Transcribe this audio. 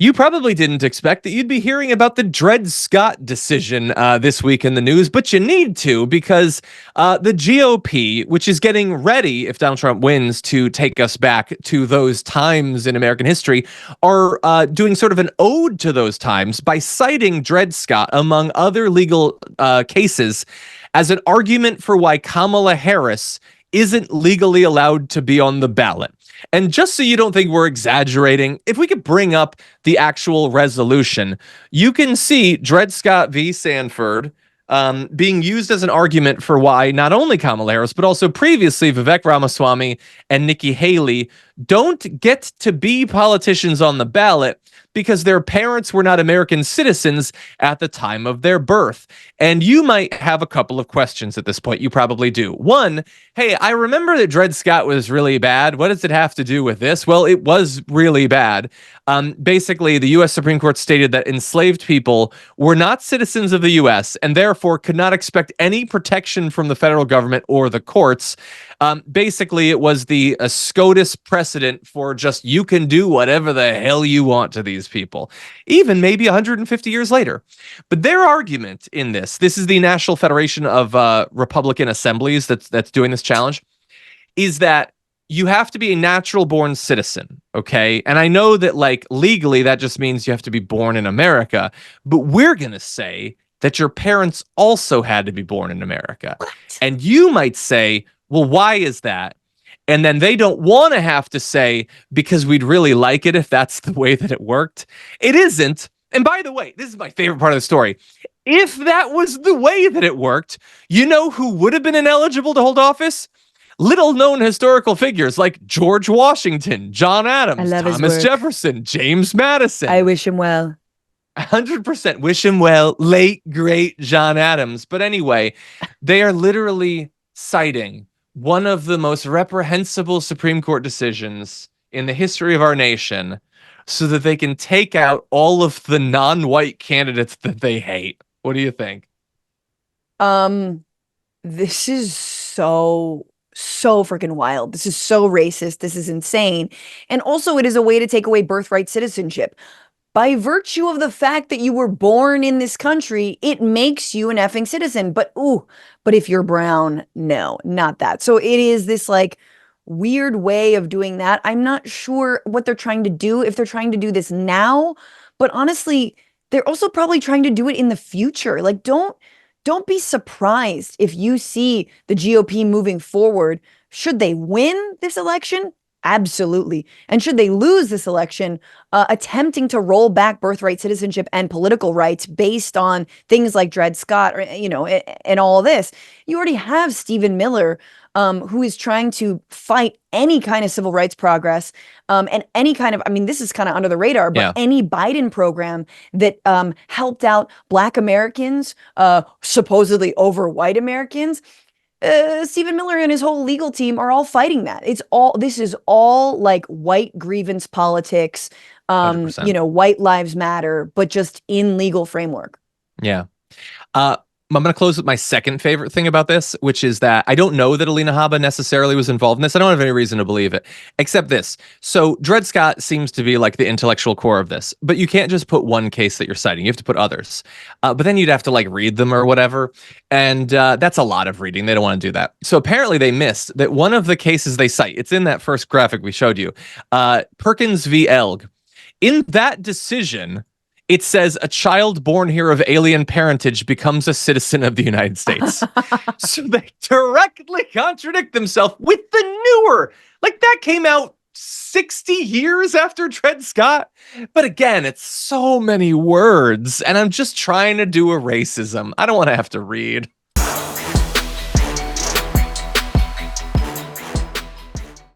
You probably didn't expect that you'd be hearing about the Dred Scott decision this week in the news, but you need to because the GOP, which is getting ready, if Donald Trump wins, to take us back to those times in American history, are doing sort of an ode to those times by citing Dred Scott, among other legal cases, as an argument for why Kamala Harris isn't legally allowed to be on the ballot. And just so you don't think we're exaggerating, if we could bring up the actual resolution, you can see Dred Scott v. Sanford being used as an argument for why not only Kamala Harris, but also previously Vivek Ramaswamy and Nikki Haley don't get to be politicians on the ballot because their parents were not American citizens at the time of their birth. And you might have a couple of questions at this point. You probably do. One, hey, I remember that Dred Scott was really bad. What does it have to do with this? Well, it was really bad. Basically, the U.S. Supreme Court stated that enslaved people were not citizens of the U.S. and therefore could not expect any protection from the federal government or the courts. Basically, it was the SCOTUS precedent for just you can do whatever the hell you want to these people, even maybe 150 years later. But their argument in this is the National Federation of Republican Assemblies that's doing this challenge, is that you have to be a natural born citizen, okay? And I know that like legally that just means you have to be born in America, but we're going to say that your parents also had to be born in America. What? And you might say, well, why is that? And then they don't want to have to say, because we'd really like it if that's the way that it worked. It isn't. And by the way, this is my favorite part of the story. If that was the way that it worked, you know who would have been ineligible to hold office? Little known historical figures like George Washington, John Adams, Thomas Jefferson, James Madison. I wish him well. 100% wish him well, late, great John Adams. But anyway, they are literally citing one of the most reprehensible Supreme Court decisions in the history of our nation so that they can take out all of the non-white candidates that they hate. What do you think? This is so freaking wild. This is so racist. This is insane. And also it is a way to take away birthright citizenship. By virtue of the fact that you were born in this country, it makes you an effing citizen. But if you're brown, no, not that. So it is this like weird way of doing that. I'm not sure what they're trying to do, if they're trying to do this now, but honestly, they're also probably trying to do it in the future. Like, don't be surprised if you see the GOP moving forward. Should they win this election? Absolutely. And should they lose this election, attempting to roll back birthright citizenship and political rights based on things like Dred Scott, or, and all this, you already have Stephen Miller, who is trying to fight any kind of civil rights progress, and any kind of, this is kind of under the radar, but any Biden program that helped out Black Americans, supposedly over white Americans. Stephen Miller and his whole legal team are all fighting that. This is all like white grievance politics, 100%. White lives matter, but just in legal framework. Yeah. I'm going to close with my second favorite thing about this, which is that I don't know that Alina Habba necessarily was involved in this. I don't have any reason to believe it, except this. So Dred Scott seems to be like the intellectual core of this, but you can't just put one case that you're citing. You have to put others. But then you'd have to like read them or whatever. And that's a lot of reading. They don't want to do that. So apparently they missed that one of the cases they cite, it's in that first graphic we showed you, Perkins v. Elg. In that decision, it says a child born here of alien parentage becomes a citizen of the United States. So they directly contradict themselves with the newer. Like that came out 60 years after Dred Scott. But again, it's so many words. And I'm just trying to do a racism. I don't want to have to read.